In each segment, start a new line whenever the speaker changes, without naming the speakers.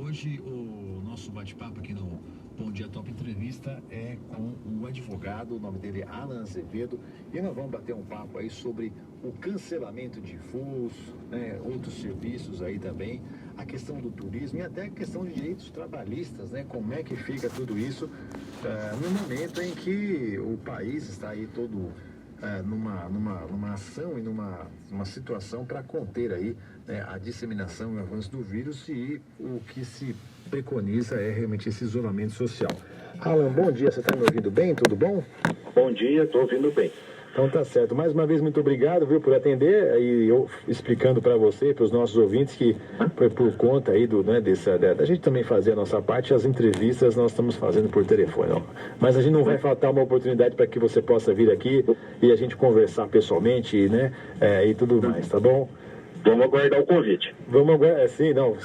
Hoje o nosso bate-papo aqui no Bom Dia Top Entrevista é com o advogado, o nome dele é Alan Azevedo, e nós vamos bater um papo aí sobre o cancelamento de voos, né, outros serviços aí também, a questão do turismo e até a questão de direitos trabalhistas, né, como é que fica tudo isso no momento em que o país está aí todo numa ação e numa situação para conter aí, né, a disseminação e o avanço do vírus, e o que se preconiza é realmente esse isolamento social. Alan, bom dia, você está me ouvindo bem? Tudo bom?
Bom dia, estou ouvindo bem.
Então tá certo. Mais uma vez, muito obrigado, viu, por atender, e eu explicando para você, para os nossos ouvintes, que foi por conta aí da gente também fazer a nossa parte, as entrevistas nós estamos fazendo por telefone, ó. Mas a gente não vai faltar uma oportunidade para que você possa vir aqui e a gente conversar pessoalmente, né, e tudo mais, tá bom?
Vamos aguardar o convite.
Vamos aguardar, sim, não,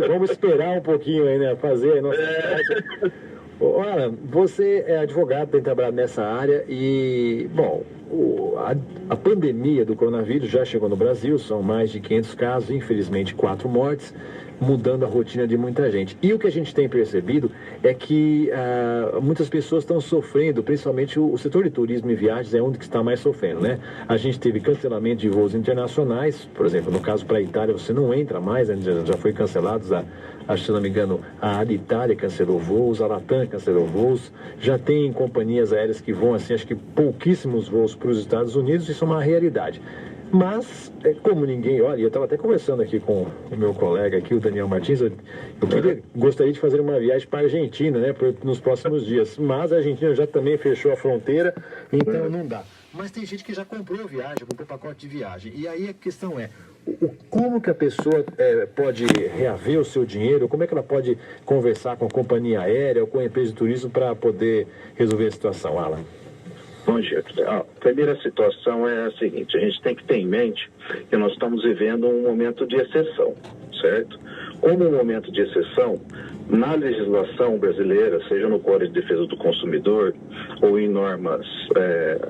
vamos esperar um pouquinho aí, né, fazer a nossa... Olha, você é advogado, tem trabalhado nessa área e, bom, a pandemia do coronavírus já chegou no Brasil, são mais de 500 casos, infelizmente 4 mortes, mudando a rotina de muita gente. E o que a gente tem percebido é que muitas pessoas estão sofrendo, principalmente o setor de turismo e viagens é onde que está mais sofrendo, né? A gente teve cancelamento de voos internacionais, por exemplo, no caso para a Itália você não entra mais, né? Já foi cancelados, se não me engano, a Alitalia cancelou voos, a Latam cancelou voos, já tem companhias aéreas que vão, assim, acho que pouquíssimos voos para os Estados Unidos, isso é uma realidade. Mas, como ninguém... Olha, eu estava até conversando aqui com o meu colega aqui, o Daniel Martins, gostaria de fazer uma viagem para a Argentina, né, nos próximos dias, mas a Argentina já também fechou a fronteira, então não dá. Mas tem gente que já comprou viagem, comprou pacote de viagem, e aí a questão é, como que a pessoa pode reaver o seu dinheiro, como é que ela pode conversar com a companhia aérea ou com a empresa de turismo para poder resolver a situação, Alan?
Bom dia. A primeira situação é a seguinte, a gente tem que ter em mente que nós estamos vivendo um momento de exceção, certo? Como um momento de exceção, na legislação brasileira, seja no Código de Defesa do Consumidor ou em normas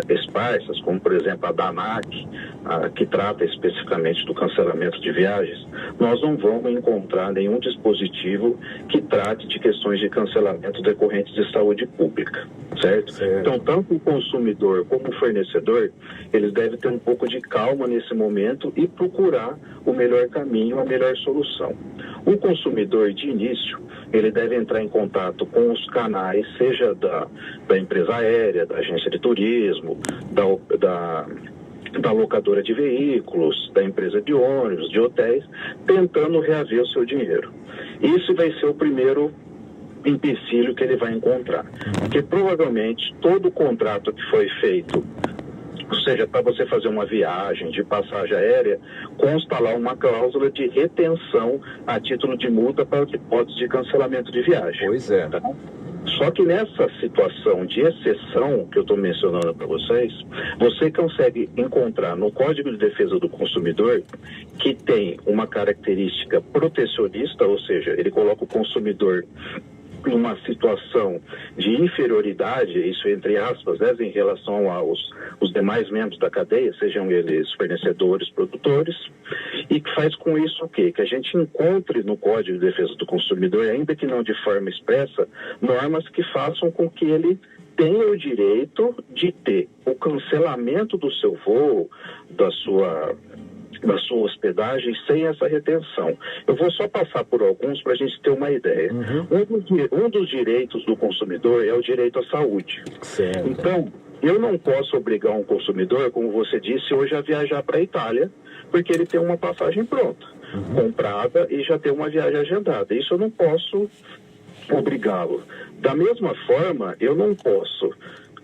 esparsas, como por exemplo a da ANAC, que trata especificamente do cancelamento de viagens, nós não vamos encontrar nenhum dispositivo que trate de questões de cancelamento decorrentes de saúde pública, certo? Então, tanto o consumidor como o fornecedor, eles devem ter um pouco de calma nesse momento e procurar o melhor caminho, a melhor solução. O consumidor, de início, ele deve entrar em contato com os canais, seja da empresa aérea, da agência de turismo, da locadora de veículos, da empresa de ônibus, de hotéis, tentando reaver o seu dinheiro. Isso vai ser o primeiro empecilho que ele vai encontrar. Porque provavelmente todo contrato que foi feito, ou seja, para você fazer uma viagem de passagem aérea, consta lá uma cláusula de retenção a título de multa para hipótese de cancelamento de viagem.
Pois é.
Tá? Só que nessa situação de exceção que eu estou mencionando para vocês, você consegue encontrar no Código de Defesa do Consumidor, que tem uma característica protecionista, ou seja, ele coloca o consumidor numa situação de inferioridade, isso entre aspas, né, em relação os demais membros da cadeia, sejam eles fornecedores, produtores, e que faz com isso o quê? Que a gente encontre no Código de Defesa do Consumidor, ainda que não de forma expressa, normas que façam com que ele tenha o direito de ter o cancelamento do seu voo, da sua hospedagem sem essa retenção. Eu vou só passar por alguns para a gente ter uma ideia. Um dos direitos do consumidor é o direito à saúde.
Certo.
Então, eu não posso obrigar um consumidor, como você disse, hoje a viajar para a Itália, porque ele tem uma passagem pronta, comprada e já tem uma viagem agendada. Isso eu não posso obrigá-lo. Da mesma forma, eu não posso,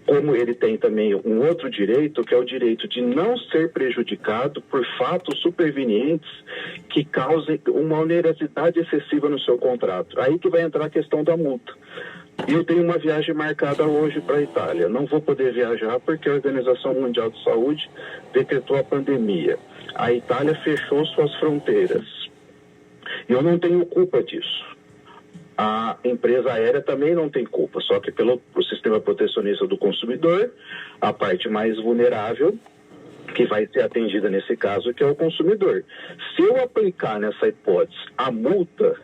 como ele tem também um outro direito, que é o direito de não ser prejudicado por fatos supervenientes que causem uma onerosidade excessiva no seu contrato. Aí que vai entrar a questão da multa. Eu tenho uma viagem marcada hoje para a Itália. Não vou poder viajar porque a Organização Mundial de Saúde decretou a pandemia. A Itália fechou suas fronteiras. Eu não tenho culpa disso. A empresa aérea também não tem culpa, só que pelo sistema protecionista do consumidor, a parte mais vulnerável que vai ser atendida nesse caso, que é o consumidor. Se eu aplicar nessa hipótese a multa,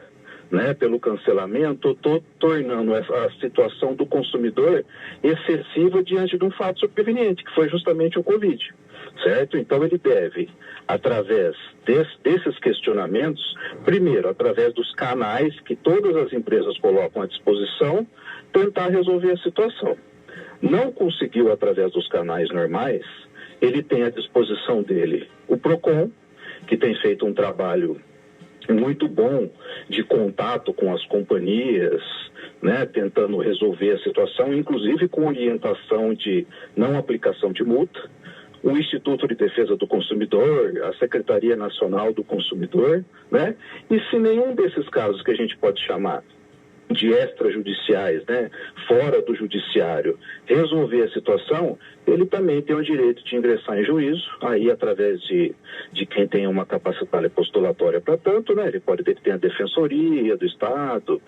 né, pelo cancelamento, tornando a situação do consumidor excessiva diante de um fato superveniente, que foi justamente o Covid, certo? Então ele deve, através desses questionamentos, primeiro, através dos canais que todas as empresas colocam à disposição, tentar resolver a situação. Não conseguiu através dos canais normais, ele tem à disposição dele o PROCON, que tem feito um trabalho muito bom de contato com as companhias, né, tentando resolver a situação, inclusive com orientação de não aplicação de multa, o Instituto de Defesa do Consumidor, a Secretaria Nacional do Consumidor, né, e se nenhum desses casos que a gente pode chamar de extrajudiciais, né, fora do judiciário, resolver a situação, ele também tem o direito de ingressar em juízo, aí através de quem tem uma capacidade postulatória para tanto, né, ele tem a Defensoria do Estado,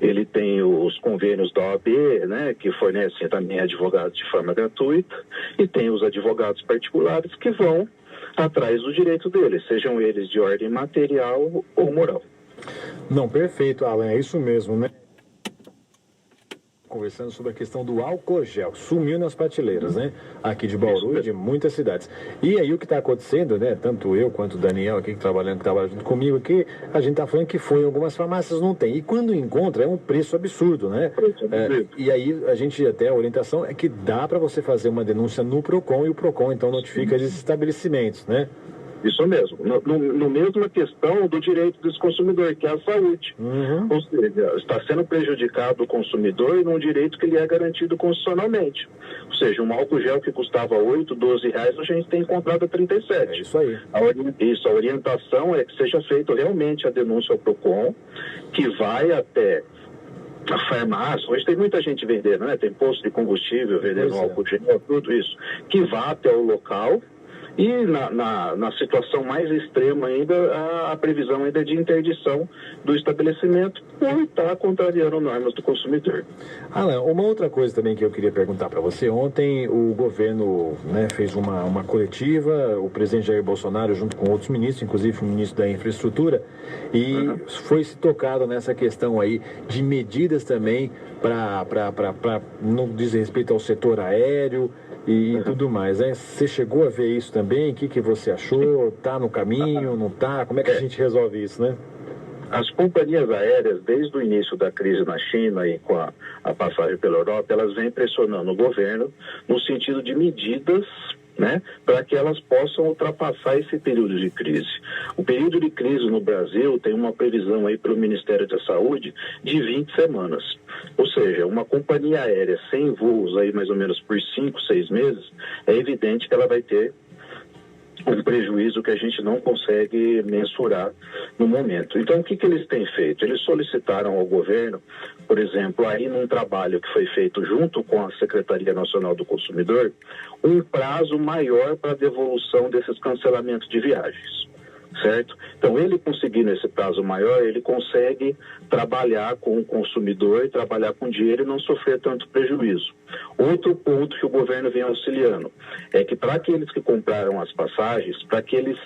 ele tem os convênios da OAB, né, que fornecem também advogados de forma gratuita, e tem os advogados particulares que vão atrás do direito deles, sejam eles de ordem material ou moral.
Não, perfeito, Alan, é isso mesmo, né? Conversando sobre a questão do álcool gel, sumiu nas prateleiras, né? Aqui de Bauru e de muitas cidades. E aí o que está acontecendo, né? Tanto eu quanto o Daniel aqui que trabalha junto comigo aqui, a gente está falando que foi em algumas farmácias não tem. E quando encontra é um preço absurdo, né? E aí a gente até a orientação é que dá para você fazer uma denúncia no PROCON e o PROCON então notifica esses estabelecimentos, né?
Isso mesmo. No mesma questão do direito desse consumidor, que é a saúde. Ou seja, está sendo prejudicado o consumidor num direito que lhe é garantido constitucionalmente. Ou seja, um álcool gel que custava R$8, R$12, a gente tem encontrado a R$37.
É isso aí.
A orientação é que seja feita realmente a denúncia ao PROCON, que vai até a farmácia. Hoje tem muita gente vendendo, né? Tem posto de combustível vendendo álcool gel, tudo isso. Que vá até o local. E na situação mais extrema ainda, a previsão ainda é de interdição do estabelecimento por estar contrariando normas do consumidor.
Alan, uma outra coisa também que eu queria perguntar para você. Ontem o governo, né, fez uma coletiva, o presidente Jair Bolsonaro junto com outros ministros, inclusive o ministro da Infraestrutura, e foi-se tocado nessa questão aí de medidas também para não dizer respeito ao setor aéreo, e tudo mais, né? Você chegou a ver isso também? O que você achou? Tá no caminho? Não tá? Como é que a gente resolve isso, né?
As companhias aéreas, desde o início da crise na China e com a passagem pela Europa, elas vêm pressionando o governo no sentido de medidas, né, para que elas possam ultrapassar esse período de crise. O período de crise no Brasil tem uma previsão aí pelo Ministério da Saúde de 20 semanas. Ou seja, uma companhia aérea sem voos aí mais ou menos por 5, 6 meses, é evidente que ela vai ter um prejuízo que a gente não consegue mensurar no momento. Então, o que eles têm feito? Eles solicitaram ao governo, por exemplo, aí num trabalho que foi feito junto com a Secretaria Nacional do Consumidor, um prazo maior para a devolução desses cancelamentos de viagens. Certo? Então, ele conseguindo esse prazo maior, ele consegue trabalhar com o consumidor, trabalhar com dinheiro e não sofrer tanto prejuízo. Outro ponto que o governo vem auxiliando é que para aqueles que compraram as passagens, para que eles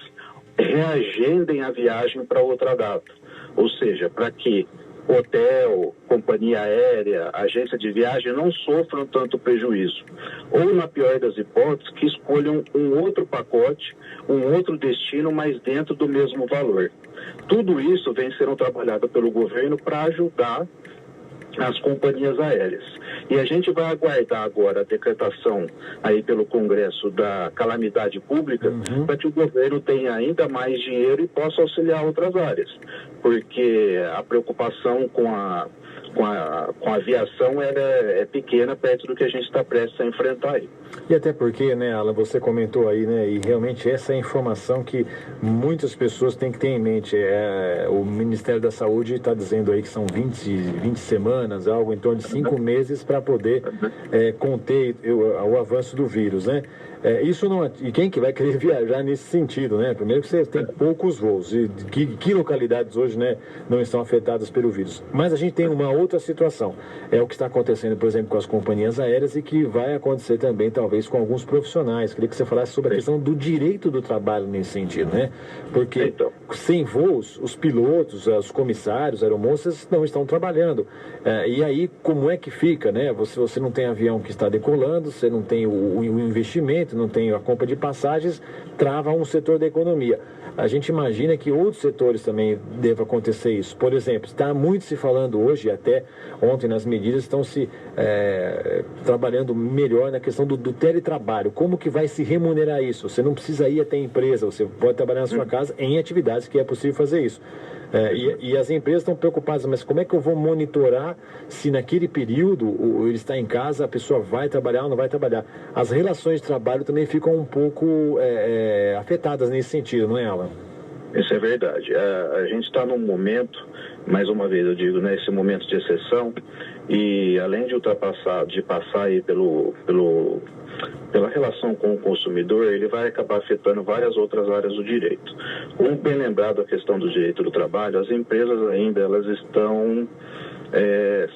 reagendem a viagem para outra data. Ou seja, para que hotel, companhia aérea, agência de viagem não sofram tanto prejuízo. Ou, na pior das hipóteses, que escolham um outro pacote, um outro destino, mas dentro do mesmo valor. Tudo isso vem sendo trabalhado pelo governo para ajudar as companhias aéreas. E a gente vai aguardar agora a decretação aí pelo Congresso da calamidade pública para que o governo tenha ainda mais dinheiro e possa auxiliar outras áreas. Porque a preocupação com a aviação é pequena perto do que a gente está prestes a enfrentar aí.
E até porque, né, Alan, você comentou aí, né, e realmente essa é a informação que muitas pessoas têm que ter em mente. O Ministério da Saúde está dizendo aí que são 20 semanas, algo em torno de 5 meses para poder conter o avanço do vírus, né? Isso não, e quem que vai querer viajar nesse sentido, né? Primeiro que você tem poucos voos, e que localidades hoje, né, não estão afetadas pelo vírus. Mas a gente tem uma outra situação, é o que está acontecendo, por exemplo, com as companhias aéreas e que vai acontecer também, talvez, com alguns profissionais. Queria que você falasse sobre a questão do direito do trabalho nesse sentido, né? Porque sem voos, os pilotos, os comissários, aeromoças não estão trabalhando. E aí, como é que fica, né? Você não tem avião que está decolando, você não tem o investimento, não tem a compra de passagens, trava um setor da economia. A gente imagina que outros setores também deva acontecer isso. Por exemplo, está muito se falando hoje, até ontem nas medidas, estão se trabalhando melhor na questão do teletrabalho. Como que vai se remunerar isso? Você não precisa ir até a empresa, você pode trabalhar na sua casa em atividades que é possível fazer isso. E as empresas estão preocupadas, mas como é que eu vou monitorar se naquele período ele está em casa, a pessoa vai trabalhar ou não vai trabalhar? As relações de trabalho também ficam um pouco afetadas nesse sentido, não é, Alan?
Isso é verdade. A gente está num momento, mais uma vez eu digo, né, esse momento de exceção, e além de passar aí pela relação com o consumidor, ele vai acabar afetando várias outras áreas do direito. Como bem lembrado a questão do direito do trabalho, as empresas ainda elas estão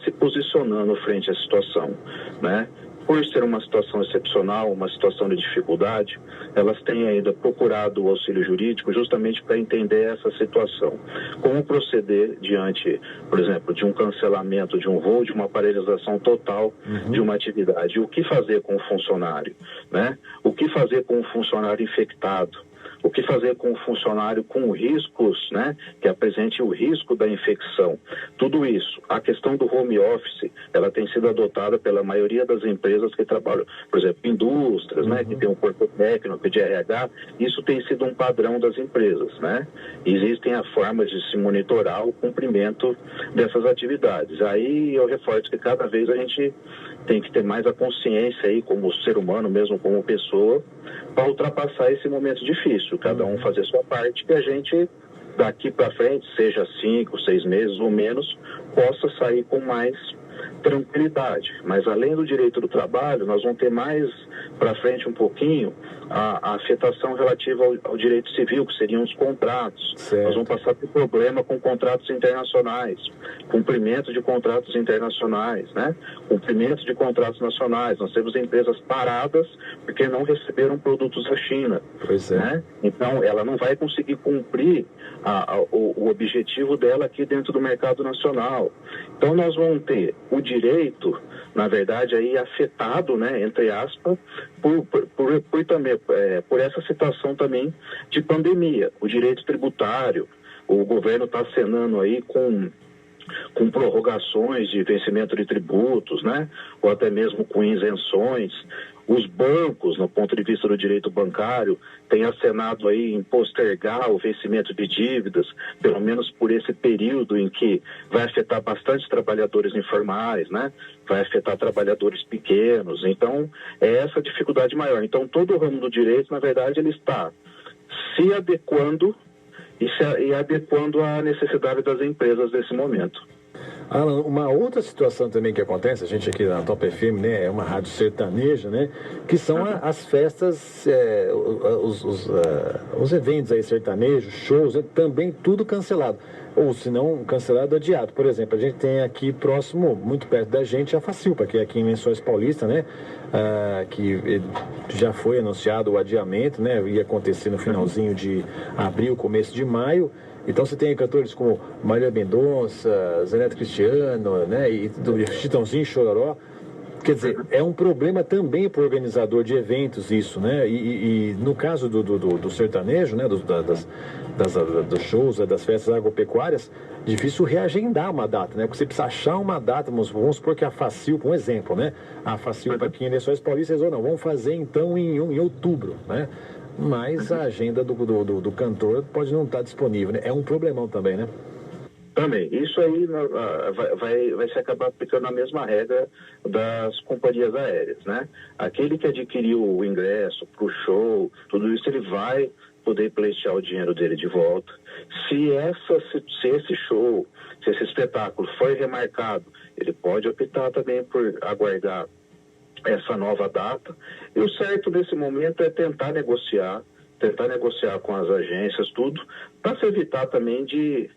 se posicionando frente à situação, né? Por ser uma situação excepcional, uma situação de dificuldade, elas têm ainda procurado o auxílio jurídico justamente para entender essa situação. Como proceder diante, por exemplo, de um cancelamento de um voo, de uma paralisação total de uma atividade. O que fazer com o funcionário, né? O que fazer com o funcionário infectado? O que fazer com o funcionário com riscos, né, que apresente o risco da infecção? Tudo isso. A questão do home office, ela tem sido adotada pela maioria das empresas que trabalham, por exemplo, indústrias, né, que tem um corpo técnico de RH. Isso tem sido um padrão das empresas, né? Existem as formas de se monitorar o cumprimento dessas atividades. Aí eu reforço que cada vez a gente tem que ter mais a consciência aí, como ser humano mesmo, como pessoa, para ultrapassar esse momento difícil. Cada um fazer a sua parte, que a gente, daqui para frente, seja 5, 6 meses ou menos, possa sair com mais tranquilidade. Mas além do direito do trabalho, nós vamos ter mais para frente um pouquinho a afetação relativa ao direito civil, que seriam os contratos.
Certo.
Nós vamos passar por problema com contratos internacionais, cumprimento de contratos internacionais, né? Cumprimento de contratos nacionais. Nós temos empresas paradas porque não receberam produtos da China.
Pois é.
Né? Então, ela não vai conseguir cumprir o objetivo dela aqui dentro do mercado nacional. Então, nós vamos ter o direito, na verdade, aí afetado, né, entre aspas, por essa situação também de pandemia. O direito tributário, o governo está acenando aí com prorrogações de vencimento de tributos, né, ou até mesmo com isenções. Os bancos, no ponto de vista do direito bancário, têm acenado aí em postergar o vencimento de dívidas, pelo menos por esse período em que vai afetar bastante trabalhadores informais, né? Vai afetar trabalhadores pequenos. Então, é essa dificuldade maior. Então, todo o ramo do direito, na verdade, ele está se adequando e adequando à necessidade das empresas nesse momento.
Alan, uma outra situação também que acontece, a gente aqui na Top FM, né, é uma rádio sertaneja, né, que são as festas, os eventos aí sertanejos, shows, também tudo cancelado, ou se não cancelado, adiado. Por exemplo, a gente tem aqui próximo, muito perto da gente, a Facilpa, que é aqui em Lençóis Paulista, né, que já foi anunciado o adiamento, né, ia acontecer no finalzinho de abril, começo de maio. Então você tem cantores como Marília Mendonça, Zé Neto Cristiano, né, e do Chitãozinho, Chororó. Quer dizer, é um problema também para o organizador de eventos isso, né? E no caso do sertanejo, né, dos shows, das festas agropecuárias, difícil reagendar uma data, né? Porque você precisa achar uma data, vamos supor que a Facilpa, um exemplo, né? A Facilpa aqui em Lençóis Paulistas, ou não, vamos fazer então em outubro, né? Mas a agenda do cantor pode não estar disponível, né? É um problemão também, né?
Também. Isso aí vai se acabar aplicando a mesma regra das companhias aéreas, né? Aquele que adquiriu o ingresso para o show, tudo isso, ele vai poder pleitear o dinheiro dele de volta. Se esse show, se esse espetáculo foi remarcado, ele pode optar também por aguardar essa nova data. E o certo nesse momento é tentar negociar com as agências, tudo, para se evitar também de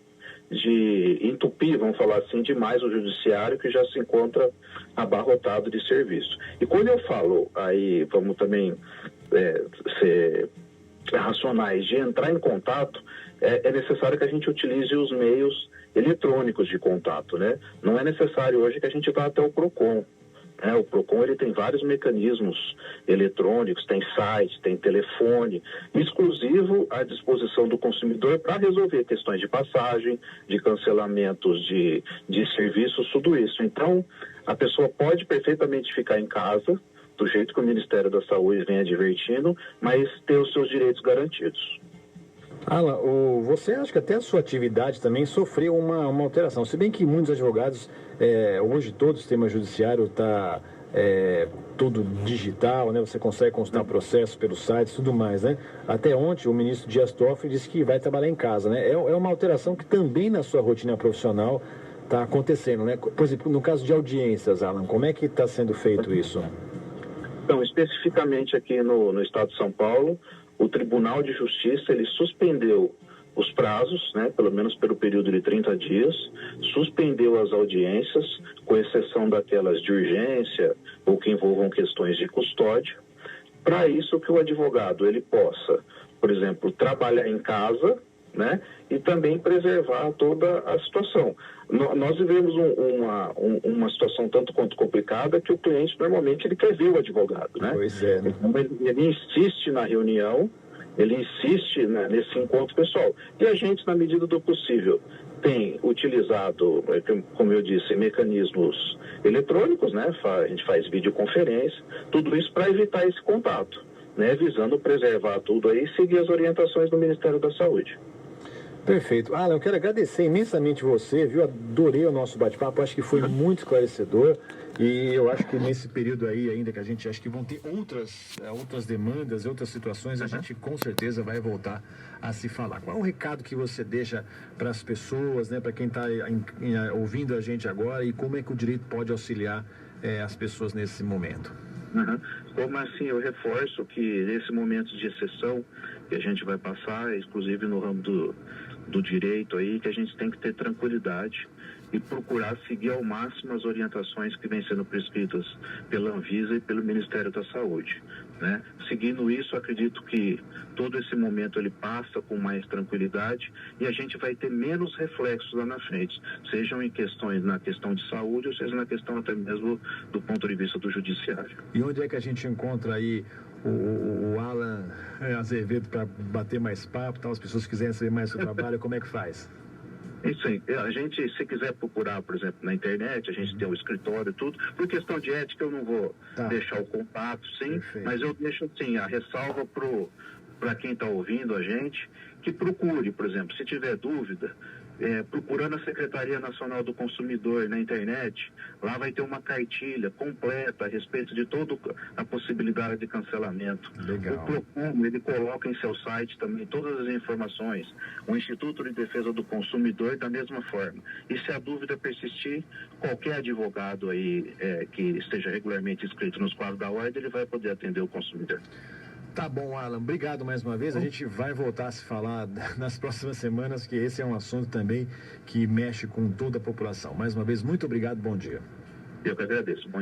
entupir, vamos falar assim, demais o judiciário, que já se encontra abarrotado de serviço. E quando eu falo, aí vamos também ser racionais de entrar em contato, é necessário que a gente utilize os meios eletrônicos de contato, né? Não é necessário hoje que a gente vá até o PROCON. O PROCON ele tem vários mecanismos eletrônicos, tem site, tem telefone, exclusivo à disposição do consumidor para resolver questões de passagem, de cancelamentos de serviços, tudo isso. Então, a pessoa pode perfeitamente ficar em casa, do jeito que o Ministério da Saúde vem advertindo, mas ter os seus direitos garantidos.
Alan, você acha que até a sua atividade também sofreu uma alteração, se bem que muitos advogados, hoje todo o sistema judiciário está tudo digital, né? Você consegue consultar processos pelos sites e tudo mais, né? Até ontem o ministro Dias Toffoli disse que vai trabalhar em casa, né? É uma alteração que também na sua rotina profissional está acontecendo, né? Por exemplo, no caso de audiências, Alan, como é que está sendo feito isso?
Então, especificamente aqui no estado de São Paulo, o Tribunal de Justiça ele suspendeu os prazos, né, pelo menos pelo período de 30 dias, suspendeu as audiências, com exceção daquelas de urgência ou que envolvam questões de custódia, para isso que o advogado ele possa, por exemplo, trabalhar em casa, né, e também preservar toda a situação. Nós vivemos uma situação tanto quanto complicada que o cliente normalmente ele quer ver o advogado, né?
Pois é, né?
Então, ele insiste na reunião, ele insiste, né, nesse encontro pessoal. E a gente, na medida do possível, tem utilizado, como eu disse, mecanismos eletrônicos, né? A gente faz videoconferência, tudo isso para evitar esse contato, né? Visando preservar tudo aí e seguir as orientações do Ministério da Saúde.
Perfeito. Alan, eu quero agradecer imensamente você, viu? Adorei o nosso bate-papo, acho que foi muito esclarecedor e eu acho que nesse período aí ainda que a gente acha que vão ter outras demandas, outras situações, a gente com certeza vai voltar a se falar. Qual é o recado que você deixa para as pessoas, né? Para quem está ouvindo a gente agora e como é que o direito pode auxiliar as pessoas nesse momento?
Como assim, eu reforço que nesse momento de exceção que a gente vai passar, inclusive no ramo do direito aí, que a gente tem que ter tranquilidade e procurar seguir ao máximo as orientações que vêm sendo prescritas pela Anvisa e pelo Ministério da Saúde, né? Seguindo isso, acredito que todo esse momento ele passa com mais tranquilidade e a gente vai ter menos reflexos lá na frente, sejam em questões na questão de saúde ou seja na questão até mesmo do ponto de vista do judiciário.
E onde é que a gente encontra aí o Alan Azevedo para bater mais papo, tal, as pessoas que quiserem saber mais sobre o trabalho, como é que faz?
Isso aí. A gente, se quiser procurar, por exemplo, na internet, a gente tem o escritório e tudo. Por questão de ética, eu não vou deixar o contato, sim. Perfeito. Mas eu deixo, sim, a ressalva para quem está ouvindo a gente, que procure, por exemplo, se tiver dúvida, procurando a Secretaria Nacional do Consumidor na internet, lá vai ter uma cartilha completa a respeito de toda a possibilidade de cancelamento.
Legal.
O PROCON, ele coloca em seu site também todas as informações. O Instituto de Defesa do Consumidor, da mesma forma. E se a dúvida persistir, qualquer advogado aí que esteja regularmente inscrito nos quadros da ordem, ele vai poder atender o consumidor.
Tá bom, Alan. Obrigado mais uma vez. A gente vai voltar a se falar nas próximas semanas, que esse é um assunto também que mexe com toda a população. Mais uma vez, muito obrigado. Bom dia.
Eu que agradeço.